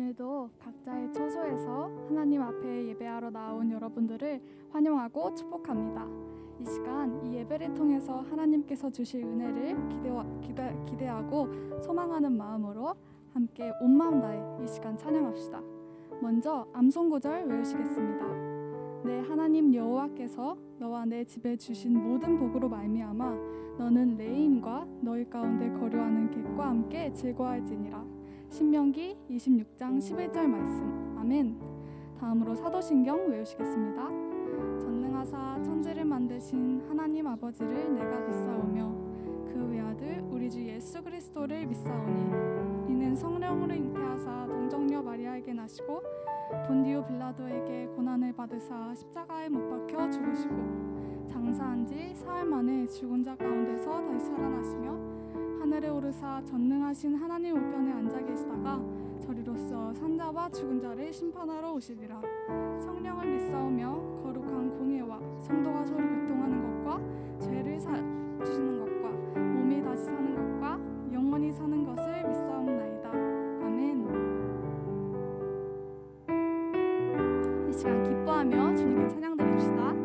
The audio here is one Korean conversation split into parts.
오늘도 각자의 처소에서 하나님 앞에 예배하러 나온 여러분들을 환영하고 축복합니다. 이 시간 이 예배를 통해서 하나님께서 주실 은혜를 기대하고 소망하는 마음으로 함께 온 마음 다해 이 시간 찬양합시다. 먼저 암송구절 외우시겠습니다. 내 하나님 여호와께서 너와 내 집에 주신 모든 복으로 말미암아 너는 레인과 너희 가운데 거류하는 객과 함께 즐거워할지니라. 신명기 26장 11절 말씀. 아멘. 다음으로 사도신경 외우시겠습니다. 전능하사 천지를 만드신 하나님 아버지를 내가 믿사오며 그 외아들 우리 주 예수 그리스도를 믿사오니 이는 성령으로 잉태하사 동정녀 마리아에게 나시고 본디오 빌라도에게 고난을 받으사 십자가에 못 박혀 죽으시고 장사한 지 사흘 만에 죽은 자 가운데서 다시 살아나시며 하늘에 오르사 전능하신 하나님 우편에 앉아 계시다가 저리로서 산자와 죽은 자를 심판하러 오시리라. 성령을 믿사오며 거룩한 공예와 성도가 서로 교통하는 것과 죄를 사주시는 것과 몸이 다시 사는 것과 영원히 사는 것을 믿사옵나이다. 아멘. 이 시간 기뻐하며 주님께 찬양 드립시다.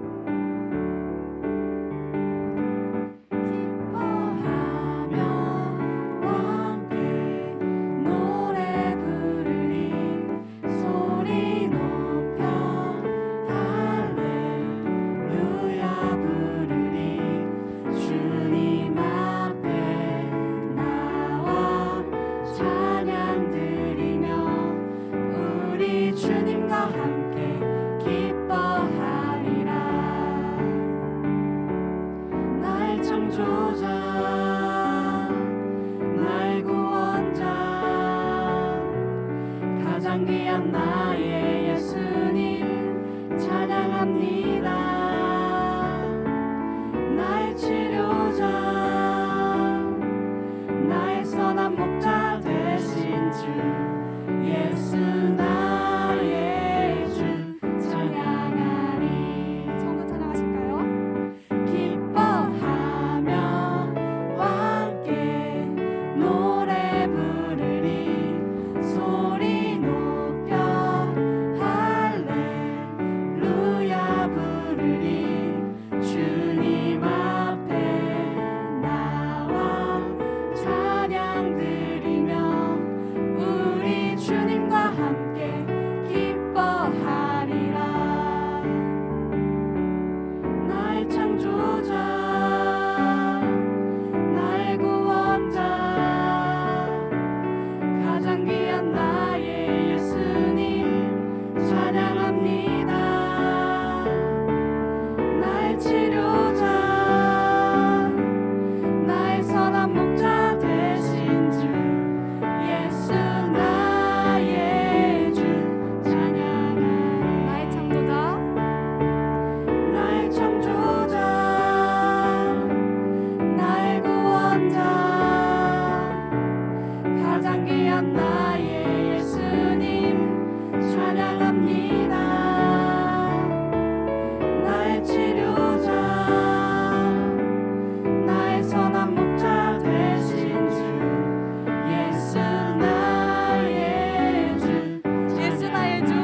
가장 귀한 나의 예수님 찬양합니다. 나의 치료자, 나의 선한 목자 되신 주 예수 나의 주 찬양하리. 성도 찬양하실까요? 기뻐하며 함께 노래 부르리. 소리 높여 할렐루야 부르리. 주님 앞에 나와 찬양 드리며 우리 주님과 함께 기뻐하리라. 나의 창조자, 나의 구원자, 가장 귀한 나의 예수님 찬양합니다. 나의 치료자, 나의 선한 목자 되신 주 예수 나의 주 찬양하리. 나의 창조자, 나의 창조자, 나의 구원자, 가장 귀한 나의 예수님 찬양합니다. 나의 치료자, 나의 선한 목자 되신 주 예수 나의 주 예수 나의 주.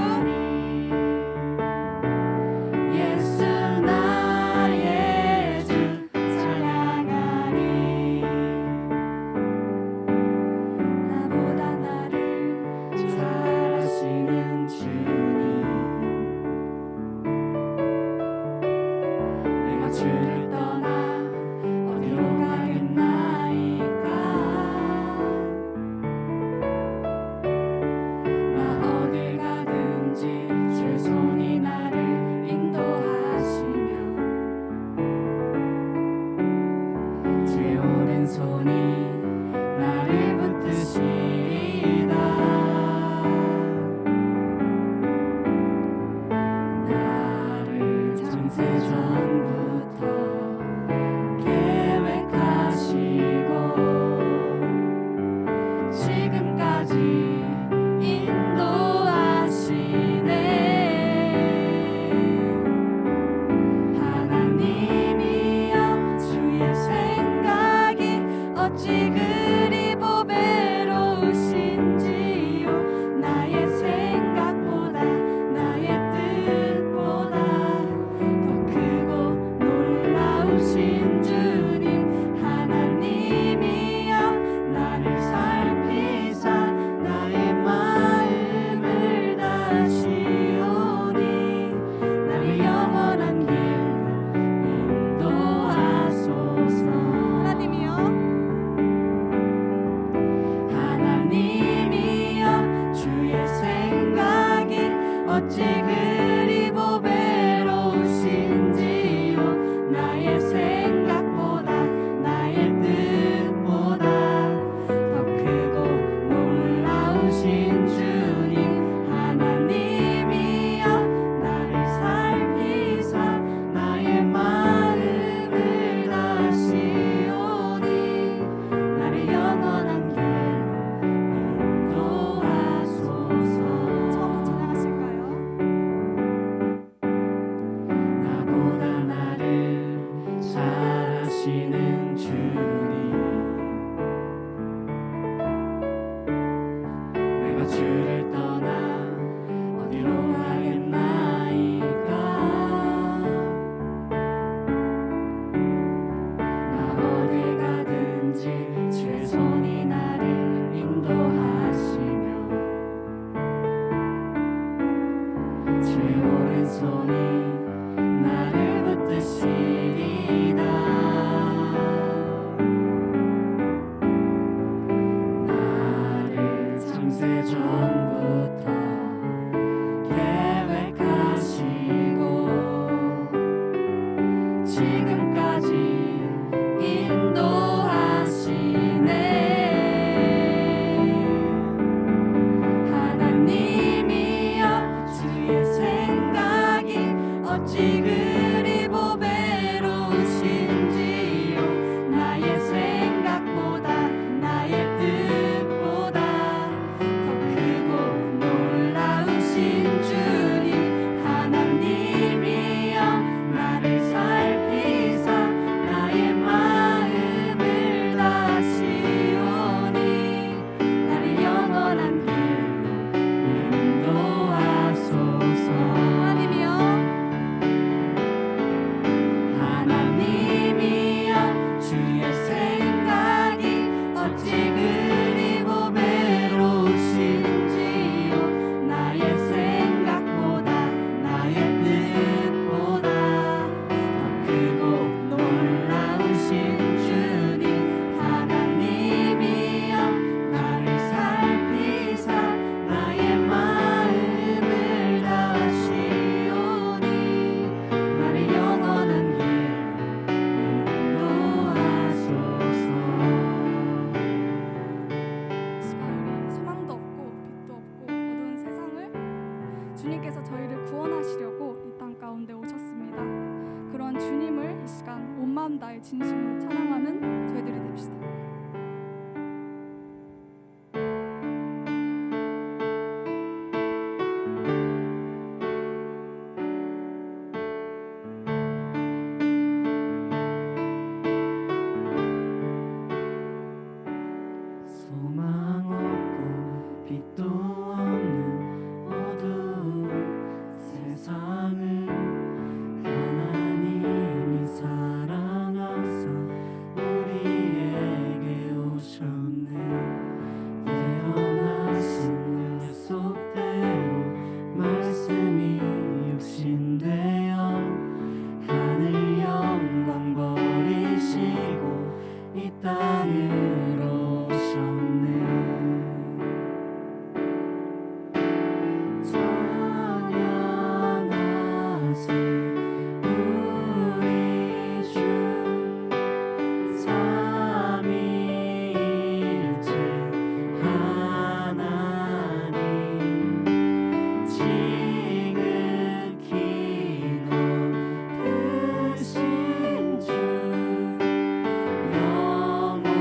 예수 나의 주 찬양하리. 나보다 나를 잘 아시는 주님, 내가 주를 떠나 어디로 가겠나이까. 나 어딜 가든지 주의 손이 나를 인도하시며 주의 오른손이 나를 붙드시리다. 나를 창세 전부터 계획하시고 지금까지 인도하시네. 하나님이여 주의 생각이 어찌 그리 보배로우신지요. 나의 하시는 주님, 내가 주를 떠나 어디로 가겠나이까. 나 어딜 가든지 주의 손이 나를 인도하시며 주의 오른손이 나를 붙드시리다. 나를 창세 전부터 계획하시고 지금까지 인도하시네. 하나님이여 주의 생각이 어찌 그리 보배로우신지요. 나의 생각보다 나의 뜻보다 더 크고 놀라우신 주님, 하나님이여 나를 살피사 나의 마음을 다시오니 나를 영원한 길로 인도하소서. 하나님이여 주의 생각이 어찌 그리 보배로우신지요. 나의 생각보다 나의 뜻보다 더 크고 놀라우신 주님, 하나님이여 나를 살피사 나의 마음을 다시오니 나를 영원한 길로 인도하소서. 시간 우리 소망도 없고 빛도 없고 어두운 세상을 주님께서 저희를 구원하시려고 이 땅 가운데 오셨습니다. 그런 주님을 이 시간 온 마음 다해 진심으로 찬양하는 저희들이 됩시다. 소망 없고 빛도 없는 어두운 세상을 하나님이 사랑하사 우리에게 오셨네. 예언하신 약속대로 말씀이 육신되어 하늘 영광 버리시고 이 땅으로 오셨네. 찬양하세 우리 주 삼위일체 하나님, 지극히 높으신 주 영원하신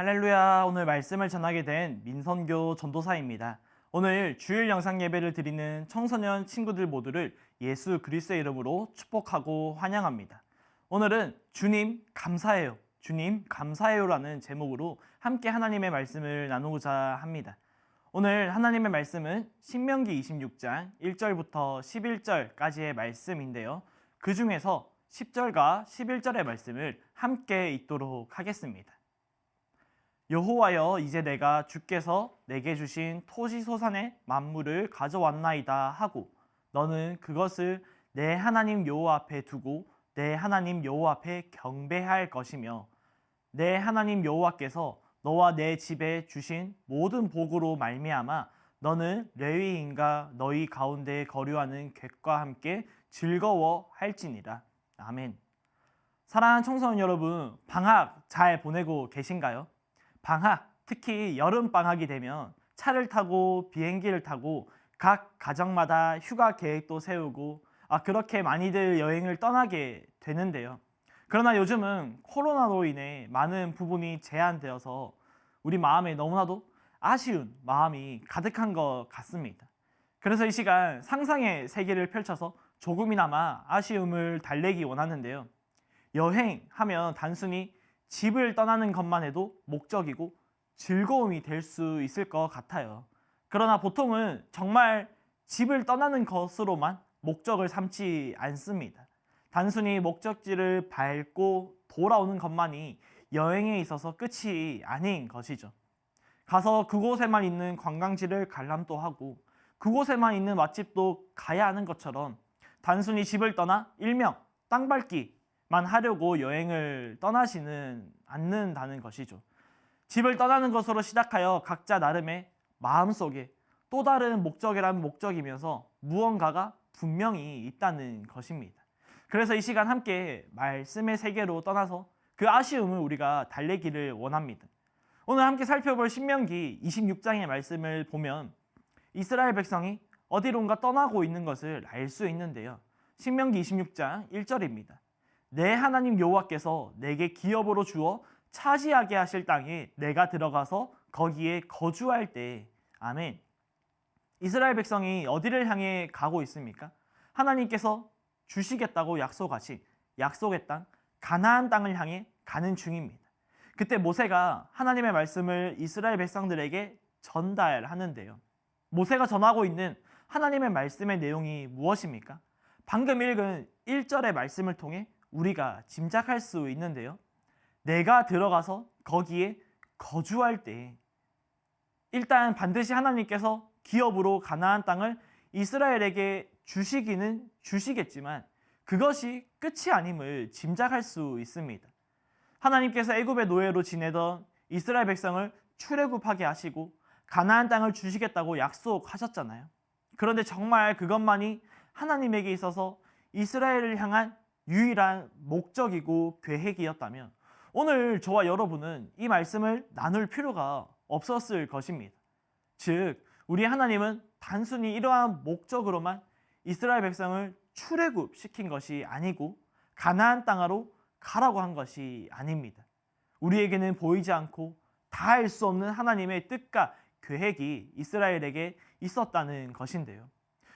할렐루야. 오늘 말씀을 전하게 된 민선교 전도사입니다. 오늘 주일 영상 예배를 드리는 청소년 친구들 모두를 예수 그리스도의 이름으로 축복하고 환영합니다. 오늘은 주님 감사해요. 주님 감사해요라는 제목으로 함께 하나님의 말씀을 나누고자 합니다. 오늘 하나님의 말씀은 신명기 26장 1절부터 11절까지의 말씀인데요. 그 중에서 10절과 11절의 말씀을 함께 읽도록 하겠습니다. 여호와여, 이제 내가 주께서 내게 주신 토지 소산의 만물을 가져왔나이다 하고 너는 그것을 내 하나님 여호와 앞에 두고 내 하나님 여호와 앞에 경배할 것이며 내 하나님 여호와께서 너와 내 집에 주신 모든 복으로 말미암아 너는 레위인과 너희 가운데 거류하는 객과 함께 즐거워할지니라. 아멘. 사랑하는 청소년 여러분, 방학 잘 보내고 계신가요? 방학, 특히 여름 방학이 되면 차를 타고 비행기를 타고 각 가정마다 휴가 계획도 세우고 그렇게 많이들 여행을 떠나게 되는데요. 그러나 요즘은 코로나로 인해 많은 부분이 제한되어서 우리 마음에 너무나도 아쉬운 마음이 가득한 것 같습니다. 그래서 이 시간 상상의 세계를 펼쳐서 조금이나마 아쉬움을 달래기 원하는데요. 여행하면 단순히 집을 떠나는 것만 해도 목적이고 즐거움이 될 수 있을 것 같아요. 그러나 보통은 정말 집을 떠나는 것으로만 목적을 삼지 않습니다. 단순히 목적지를 밟고 돌아오는 것만이 여행에 있어서 끝이 아닌 것이죠. 가서 그곳에만 있는 관광지를 관람도 하고 그곳에만 있는 맛집도 가야 하는 것처럼 단순히 집을 떠나 일명 땅밟기만 하려고 여행을 떠나지는 않는다는 것이죠. 집을 떠나는 것으로 시작하여 각자 나름의 마음속에 또 다른 목적이라는 목적이면서 무언가가 분명히 있다는 것입니다. 그래서 이 시간 함께 말씀의 세계로 떠나서 그 아쉬움을 우리가 달래기를 원합니다. 오늘 함께 살펴볼 신명기 26장의 말씀을 보면 이스라엘 백성이 어디론가 떠나고 있는 것을 알 수 있는데요. 신명기 26장 1절입니다. 내 하나님 여호와께서 내게 기업으로 주어 차지하게 하실 땅에 내가 들어가서 거기에 거주할 때. 아멘. 이스라엘 백성이 어디를 향해 가고 있습니까? 하나님께서 주시겠다고 약속하신 약속의 땅 가나안 땅을 향해 가는 중입니다. 그때 모세가 하나님의 말씀을 이스라엘 백성들에게 전달하는데요. 모세가 전하고 있는 하나님의 말씀의 내용이 무엇입니까? 방금 읽은 1절의 말씀을 통해 우리가 짐작할 수 있는데요. 내가 들어가서 거기에 거주할 때, 일단 반드시 하나님께서 기업으로 가나안 땅을 이스라엘에게 주시기는 주시겠지만 그것이 끝이 아님을 짐작할 수 있습니다. 하나님께서 애굽의 노예로 지내던 이스라엘 백성을 출애굽하게 하시고 가나안 땅을 주시겠다고 약속하셨잖아요. 그런데 정말 그것만이 하나님에게 있어서 이스라엘을 향한 유일한 목적이고 계획이었다면 오늘 저와 여러분은 이 말씀을 나눌 필요가 없었을 것입니다. 즉, 우리 하나님은 단순히 이러한 목적으로만 이스라엘 백성을 출애굽시킨 것이 아니고 가나안 땅으로 가라고 한 것이 아닙니다. 우리에게는 보이지 않고 다 알 수 없는 하나님의 뜻과 계획이 이스라엘에게 있었다는 것인데요.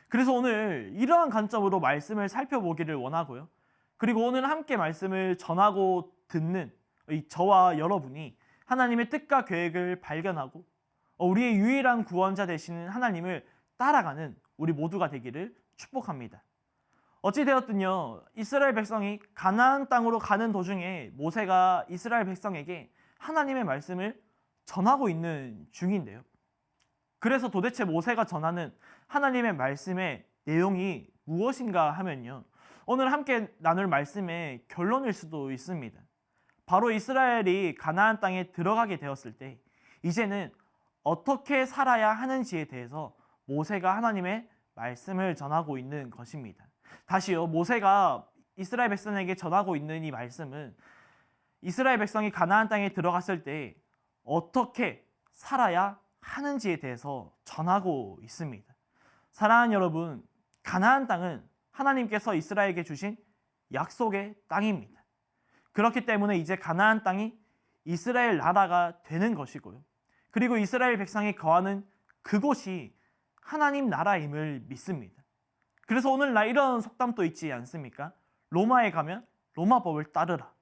그래서 오늘 이러한 관점으로 말씀을 살펴보기를 원하고요. 그리고 오늘 함께 말씀을 전하고 듣는 저와 여러분이 하나님의 뜻과 계획을 발견하고 우리의 유일한 구원자 되시는 하나님을 따라가는 우리 모두가 되기를 축복합니다. 어찌되었든요, 이스라엘 백성이 가나안 땅으로 가는 도중에 모세가 이스라엘 백성에게 하나님의 말씀을 전하고 있는 중인데요. 그래서 도대체 모세가 전하는 하나님의 말씀의 내용이 무엇인가 하면요, 오늘 함께 나눌 말씀의 결론일 수도 있습니다. 바로 이스라엘이 가나안 땅에 들어가게 되었을 때 이제는 어떻게 살아야 하는지에 대해서 모세가 하나님의 말씀을 전하고 있는 것입니다. 다시요, 모세가 이스라엘 백성에게 전하고 있는 이 말씀은 이스라엘 백성이 가나안 땅에 들어갔을 때 어떻게 살아야 하는지에 대해서 전하고 있습니다. 사랑하는 여러분, 가나안 땅은 하나님께서 이스라엘에게 주신 약속의 땅입니다. 그렇기 때문에 이제 가나안 땅이 이스라엘 나라가 되는 것이고요. 그리고 이스라엘 백성이 거하는 그곳이 하나님 나라임을 믿습니다. 그래서 오늘날 이런 속담도 있지 않습니까? 로마에 가면 로마법을 따르라.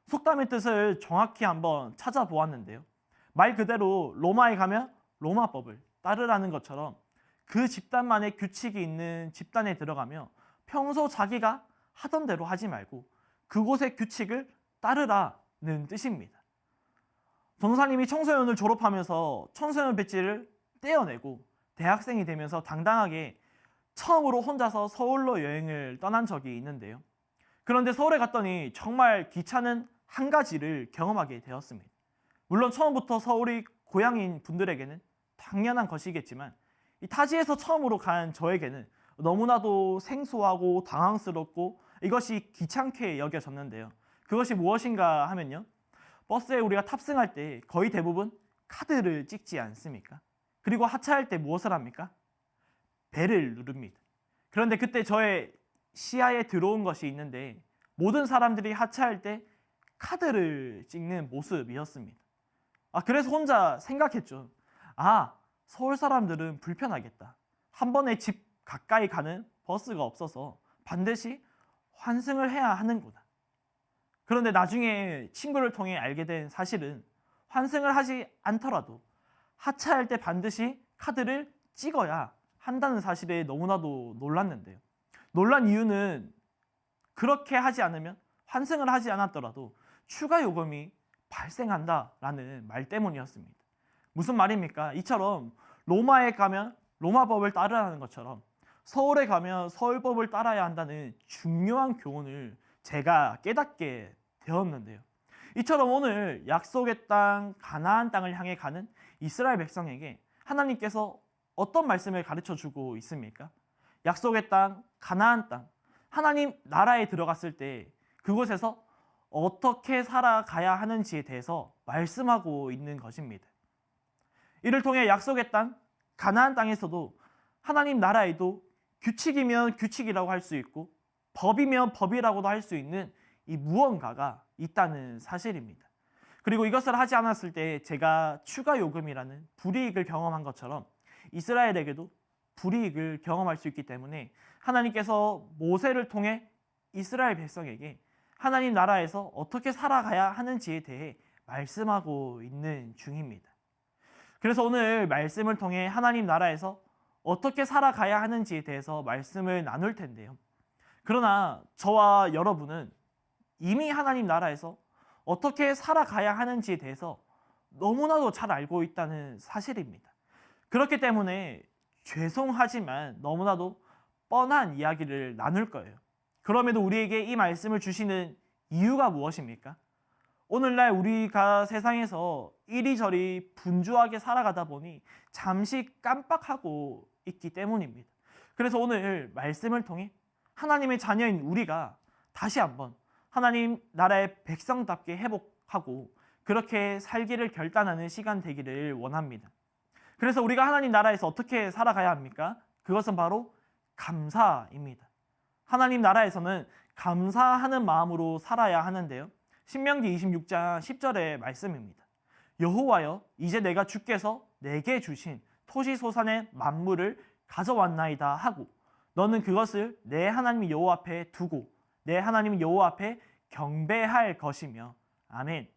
속담의 뜻을 정확히 한번 찾아보았는데요. 말 그대로 로마에 가면 로마법을 따르라는 것처럼 그 집단만의 규칙이 있는 집단에 들어가며 평소 자기가 하던 대로 하지 말고 그곳의 규칙을 따르라는 뜻입니다. 전도사님이 청소년을 졸업하면서 청소년 배지를 떼어내고 대학생이 되면서 당당하게 처음으로 혼자서 서울로 여행을 떠난 적이 있는데요. 그런데 서울에 갔더니 정말 귀찮은 한 가지를 경험하게 되었습니다. 물론 처음부터 서울이 고향인 분들에게는 당연한 것이겠지만 이 타지에서 처음으로 간 저에게는 너무나도 생소하고 당황스럽고 이것이 귀찮게 여겨졌는데요. 그것이 무엇인가 하면요. 버스에 우리가 탑승할 때 거의 대부분 카드를 찍지 않습니까? 그리고 하차할 때 무엇을 합니까? 벨을 누릅니다. 그런데 그때 저의 시야에 들어온 것이 있는데 모든 사람들이 하차할 때 카드를 찍는 모습이었습니다. 그래서 혼자 생각했죠. 서울 사람들은 불편하겠다. 한 번에 집 가까이 가는 버스가 없어서 반드시 환승을 해야 하는구나. 그런데 나중에 친구를 통해 알게 된 사실은 환승을 하지 않더라도 하차할 때 반드시 카드를 찍어야 한다는 사실에 너무나도 놀랐는데요. 놀란 이유는 그렇게 하지 않으면 환승을 하지 않았더라도 추가 요금이 발생한다라는 말 때문이었습니다. 무슨 말입니까? 이처럼 로마에 가면 로마법을 따르라는 것처럼 서울에 가면 서울법을 따라야 한다는 중요한 교훈을 제가 깨닫게 되었는데요. 이처럼 오늘 약속의 땅 가나안 땅을 향해 가는 이스라엘 백성에게 하나님께서 어떤 말씀을 가르쳐 주고 있습니까? 약속의 땅 가나안 땅 하나님 나라에 들어갔을 때 그곳에서 어떻게 살아가야 하는지에 대해서 말씀하고 있는 것입니다. 이를 통해 약속의 땅 가나안 땅에서도 하나님 나라에도 규칙이면 규칙이라고 할 수 있고 법이면 법이라고도 할 수 있는 이 무언가가 있다는 사실입니다. 그리고 이것을 하지 않았을 때 제가 추가 요금이라는 불이익을 경험한 것처럼 이스라엘에게도 불이익을 경험할 수 있기 때문에 하나님께서 모세를 통해 이스라엘 백성에게 하나님 나라에서 어떻게 살아가야 하는지에 대해 말씀하고 있는 중입니다. 그래서 오늘 말씀을 통해 하나님 나라에서 어떻게 살아가야 하는지에 대해서 말씀을 나눌 텐데요. 그러나 저와 여러분은 이미 하나님 나라에서 어떻게 살아가야 하는지에 대해서 너무나도 잘 알고 있다는 사실입니다. 그렇기 때문에 죄송하지만 너무나도 뻔한 이야기를 나눌 거예요. 그럼에도 우리에게 이 말씀을 주시는 이유가 무엇입니까? 오늘날 우리가 세상에서 이리저리 분주하게 살아가다 보니 잠시 깜빡하고 있기 때문입니다. 그래서 오늘 말씀을 통해 하나님의 자녀인 우리가 다시 한번 하나님 나라의 백성답게 회복하고 그렇게 살기를 결단하는 시간 되기를 원합니다. 그래서 우리가 하나님 나라에서 어떻게 살아가야 합니까? 그것은 바로 감사입니다. 하나님 나라에서는 감사하는 마음으로 살아야 하는데요. 신명기 26장 10절의 말씀입니다. 여호와여 이제 내가 주께서 내게 주신 토시소산의 만물을 가져왔나이다 하고 너는 그것을 내 하나님 여호와 앞에 두고 내 하나님 여호와 앞에 경배할 것이며 아멘.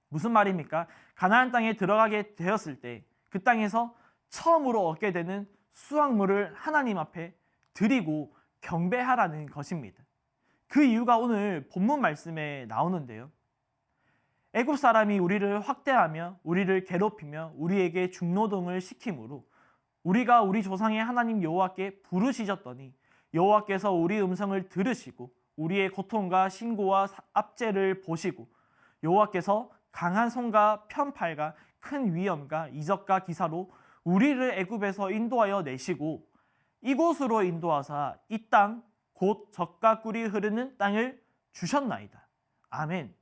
무슨 말입니까? 가나안 땅에 들어가게 되었을 때 그 땅에서 처음으로 얻게 되는 수확물을 하나님 앞에 드리고 경배하라는 것입니다. 그 이유가 오늘 본문 말씀에 나오는데요. 애굽 사람이 우리를 확대하며 우리를 괴롭히며 우리에게 중노동을 시키므로 우리가 우리 조상의 하나님 여호와께 부르짖었더니 여호와께서 우리 음성을 들으시고 우리의 고통과 신고와 압제를 보시고 여호와께서 강한 손과 편팔과 큰 위엄과 이적과 기사로 우리를 애굽에서 인도하여 내시고 이곳으로 인도하사 이 땅 곧 젖과 꿀이 흐르는 땅을 주셨나이다. 아멘.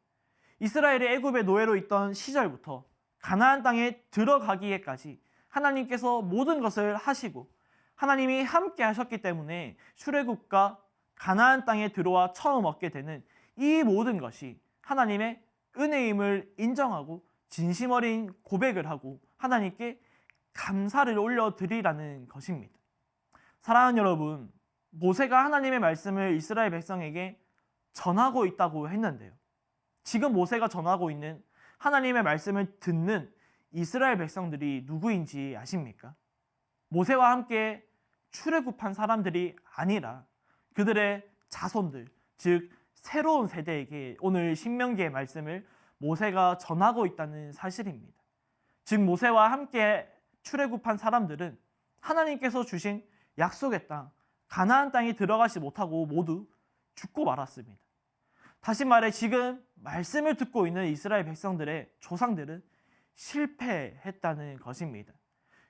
이스라엘이 애굽의 노예로 있던 시절부터 가나안 땅에 들어가기에까지 하나님께서 모든 것을 하시고 하나님이 함께 하셨기 때문에 출애굽과 가나안 땅에 들어와 처음 얻게 되는 이 모든 것이 하나님의 은혜임을 인정하고 진심 어린 고백을 하고 하나님께 감사를 올려드리라는 것입니다. 사랑하는 여러분, 모세가 하나님의 말씀을 이스라엘 백성에게 전하고 있다고 했는데요. 지금 모세가 전하고 있는 하나님의 말씀을 듣는 이스라엘 백성들이 누구인지 아십니까? 모세와 함께 출애굽한 사람들이 아니라 그들의 자손들, 즉 새로운 세대에게 오늘 신명기의 말씀을 모세가 전하고 있다는 사실입니다. 즉 모세와 함께 출애굽한 사람들은 하나님께서 주신 약속의 땅, 가나안 땅에 들어가지 못하고 모두 죽고 말았습니다. 다시 말해 지금 말씀을 듣고 있는 이스라엘 백성들의 조상들은 실패했다는 것입니다.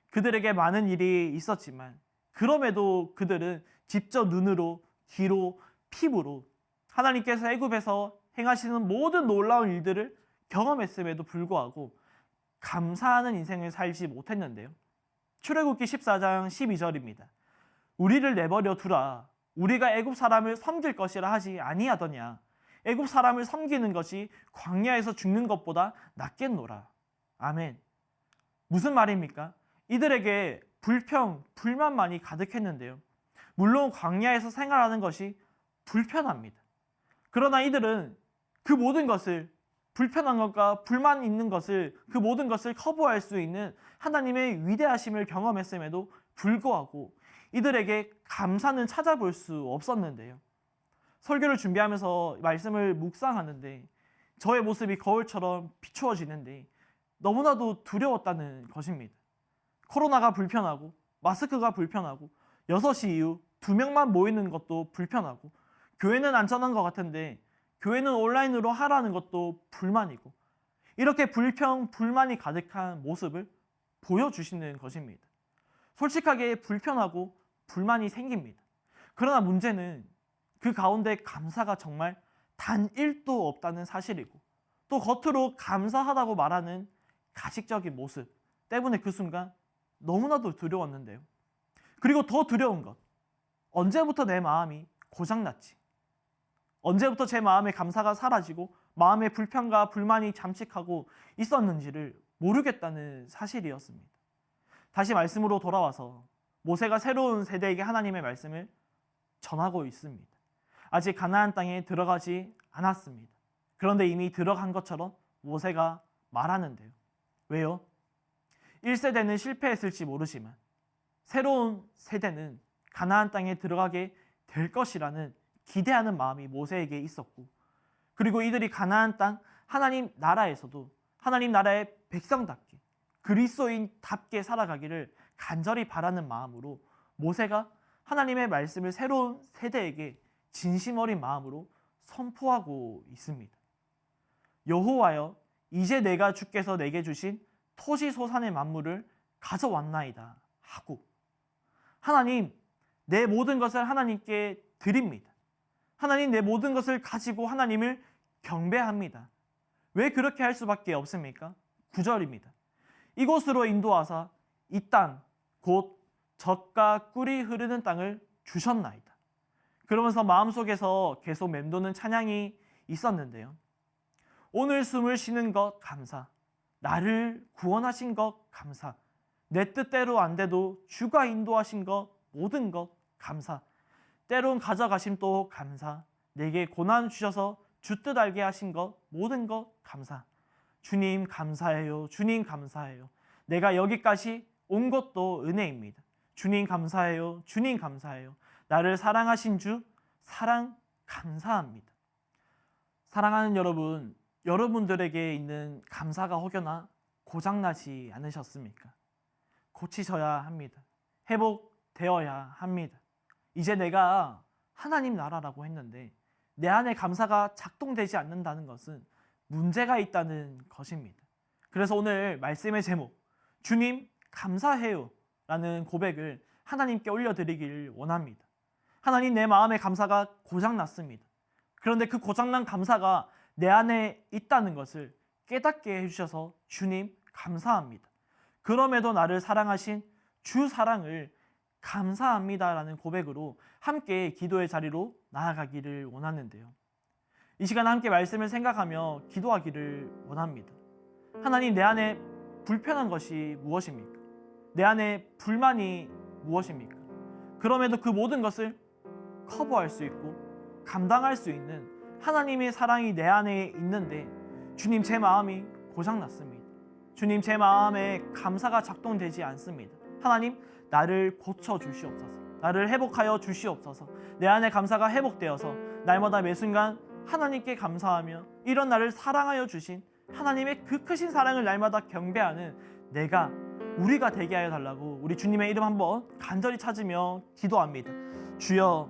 그들에게 많은 일이 있었지만 그럼에도 그들은 직접 눈으로, 귀로, 피부로 하나님께서 애굽에서 행하시는 모든 놀라운 일들을 경험했음에도 불구하고 감사하는 인생을 살지 못했는데요. 출애굽기 14장 12절입니다. 우리를 내버려 두라. 우리가 애굽 사람을 섬길 것이라 하지 아니하더냐. 애굽 사람을 섬기는 것이 광야에서 죽는 것보다 낫겠노라. 아멘. 무슨 말입니까? 이들에게 불평, 불만만이 가득했는데요. 물론 광야에서 생활하는 것이 불편합니다. 그러나 이들은 그 모든 것을, 불편한 것과 불만 있는 것을, 그 모든 것을 커버할 수 있는 하나님의 위대하심을 경험했음에도 불구하고 이들에게 감사는 찾아볼 수 없었는데요. 설교를 준비하면서 말씀을 묵상하는데 저의 모습이 거울처럼 비추어지는데 너무나도 두려웠다는 것입니다. 코로나가 불편하고 마스크가 불편하고 6시 이후 2명만 모이는 것도 불편하고 교회는 안전한 것 같은데 교회는 온라인으로 하라는 것도 불만이고 이렇게 불평, 불만이 가득한 모습을 보여주시는 것입니다. 솔직하게 불편하고 불만이 생깁니다. 그러나 문제는 그 가운데 감사가 정말 단 1도 없다는 사실이고 또 겉으로 감사하다고 말하는 가식적인 모습 때문에 그 순간 너무나도 두려웠는데요. 그리고 더 두려운 것, 언제부터 내 마음이 고장났지? 언제부터 제 마음의 감사가 사라지고 마음의 불평과 불만이 잠식하고 있었는지를 모르겠다는 사실이었습니다. 다시 말씀으로 돌아와서 모세가 새로운 세대에게 하나님의 말씀을 전하고 있습니다. 아직 가나안 땅에 들어가지 않았습니다. 그런데 이미 들어간 것처럼 모세가 말하는데요. 왜요? 1세대는 실패했을지 모르지만 새로운 세대는 가나안 땅에 들어가게 될 것이라는 기대하는 마음이 모세에게 있었고 그리고 이들이 가나안 땅 하나님 나라에서도 하나님 나라의 백성답게 그리스도인답게 살아가기를 간절히 바라는 마음으로 모세가 하나님의 말씀을 새로운 세대에게 진심 어린 마음으로 선포하고 있습니다. 여호와여, 이제 내가 주께서 내게 주신 토지 소산의 만물을 가져왔나이다 하고 하나님, 내 모든 것을 하나님께 드립니다. 하나님, 내 모든 것을 가지고 하나님을 경배합니다. 왜 그렇게 할 수밖에 없습니까? 9절입니다. 이곳으로 인도하사 이 땅, 곧 젖과 꿀이 흐르는 땅을 주셨나이다. 그러면서 마음속에서 계속 맴도는 찬양이 있었는데요. 오늘 숨을 쉬는 것 감사, 나를 구원하신 것 감사, 내 뜻대로 안 돼도 주가 인도하신 것 모든 것 감사, 때론 가져가심 또 감사, 내게 고난 주셔서 주 뜻 알게 하신 것 모든 것 감사. 주님 감사해요. 주님 감사해요. 내가 여기까지 온 것도 은혜입니다. 주님 감사해요. 주님 감사해요. 나를 사랑하신 주 사랑 감사합니다. 사랑하는 여러분, 여러분들에게 있는 감사가 혹여나 고장나지 않으셨습니까? 고치셔야 합니다. 회복되어야 합니다. 이제 내가 하나님 나라라고 했는데 내 안에 감사가 작동되지 않는다는 것은 문제가 있다는 것입니다. 그래서 오늘 말씀의 제목, 주님 감사해요 라는 고백을 하나님께 올려드리길 원합니다. 하나님, 내 마음의 감사가 고장났습니다. 그런데 그 고장난 감사가 내 안에 있다는 것을 깨닫게 해주셔서 주님 감사합니다. 그럼에도 나를 사랑하신 주 사랑을 감사합니다라는 고백으로 함께 기도의 자리로 나아가기를 원하는데요. 이 시간 함께 말씀을 생각하며 기도하기를 원합니다. 하나님, 내 안에 불편한 것이 무엇입니까? 내 안에 불만이 무엇입니까? 그럼에도 그 모든 것을 커버할 수 있고 감당할 수 있는 하나님의 사랑이 내 안에 있는데, 주님, 제 마음이 고장났습니다. 주님, 제 마음에 감사가 작동되지 않습니다. 하나님, 나를 고쳐 주시옵소서. 나를 회복하여 주시옵소서. 내 안에 감사가 회복되어서 날마다 매 순간 하나님께 감사하며 이런 나를 사랑하여 주신 하나님의 그 크신 사랑을 날마다 경배하는 우리가 되게 하여 달라고 우리 주님의 이름 한번 간절히 찾으며 기도합니다. 주여,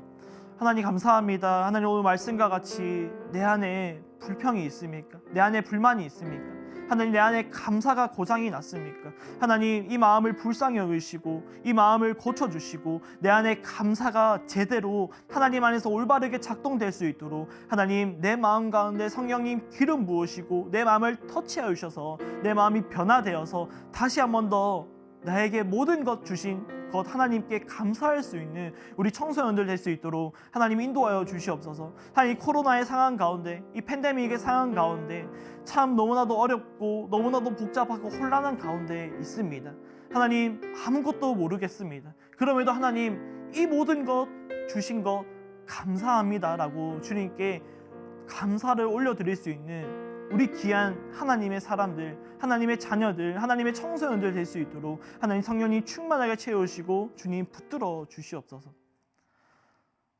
하나님 감사합니다. 하나님, 오늘 말씀과 같이 내 안에 불평이 있습니까? 내 안에 불만이 있습니까? 하나님, 내 안에 감사가 고장이 났습니까? 하나님, 이 마음을 불쌍히 여기시고 이 마음을 고쳐주시고 내 안에 감사가 제대로 하나님 안에서 올바르게 작동될 수 있도록 하나님, 내 마음 가운데 성령님 기름 부으시고 내 마음을 터치하여 주셔서 내 마음이 변화되어서 다시 한 번 더 나에게 모든 것 주신 것 하나님께 감사할 수 있는 우리 청소년들 될 수 있도록 하나님 인도하여 주시옵소서. 하나님, 코로나의 상황 가운데, 이 팬데믹의 상황 가운데 참 너무나도 어렵고 너무나도 복잡하고 혼란한 가운데 있습니다. 하나님, 아무것도 모르겠습니다. 그럼에도 하나님, 이 모든 것 주신 것 감사합니다라고 주님께 감사를 올려드릴 수 있는 우리 귀한 하나님의 사람들, 하나님의 자녀들, 하나님의 청소년들 될 수 있도록 하나님 성령님 충만하게 채우시고 주님 붙들어 주시옵소서.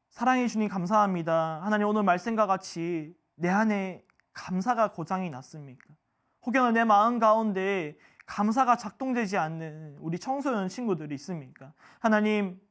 사랑해 주님 감사합니다. 하나님, 오늘 말씀과 같이 내 안에 감사가 고장이 났습니까? 혹여나 내 마음 가운데 감사가 작동되지 않는 우리 청소년 친구들이 있습니까? 하나님,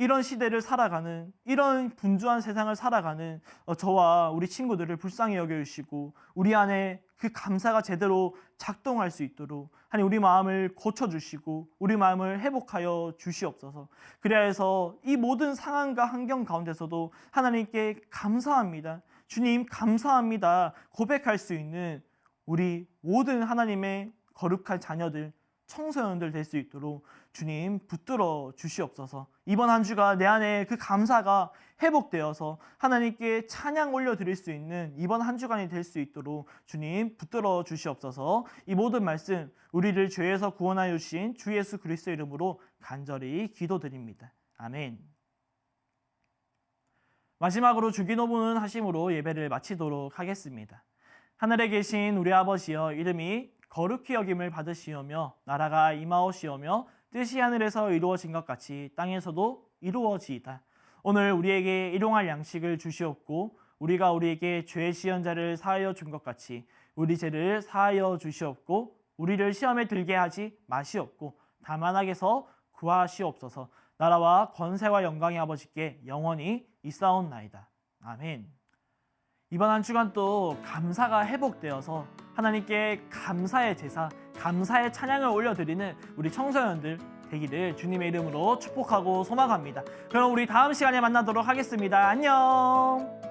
이런 시대를 살아가는, 이런 분주한 세상을 살아가는 저와 우리 친구들을 불쌍히 여겨주시고 우리 안에 그 감사가 제대로 작동할 수 있도록 하나님, 우리 마음을 고쳐주시고 우리 마음을 회복하여 주시옵소서. 그래야 해서 이 모든 상황과 환경 가운데서도 하나님께 감사합니다, 주님 감사합니다 고백할 수 있는 우리 모든 하나님의 거룩한 자녀들, 청소년들 될 수 있도록 주님 붙들어 주시옵소서. 이번 한 주가 내 안에 그 감사가 회복되어서 하나님께 찬양 올려드릴 수 있는 이번 한 주간이 될 수 있도록 주님 붙들어 주시옵소서. 이 모든 말씀 우리를 죄에서 구원하여 주신 주 예수 그리스도의 이름으로 간절히 기도드립니다. 아멘. 마지막으로 주기도문은 하심으로 예배를 마치도록 하겠습니다. 하늘에 계신 우리 아버지여, 이름이 거룩히 여김을 받으시오며 나라가 임하오시오며 뜻이 하늘에서 이루어진 것 같이 땅에서도 이루어지이다. 오늘 우리에게 일용할 양식을 주시옵고 우리가 우리에게 죄 지은 자를 사하여 준 것 같이 우리 죄를 사하여 주시옵고 우리를 시험에 들게 하지 마시옵고 다만 악에서 구하시옵소서. 나라와 권세와 영광의 아버지께 영원히 있사옵나이다. 아멘. 이번 한 주간 또 감사가 회복되어서 하나님께 감사의 제사, 감사의 찬양을 올려드리는 우리 청소년들 되기를 주님의 이름으로 축복하고 소망합니다. 그럼 우리 다음 시간에 만나도록 하겠습니다. 안녕.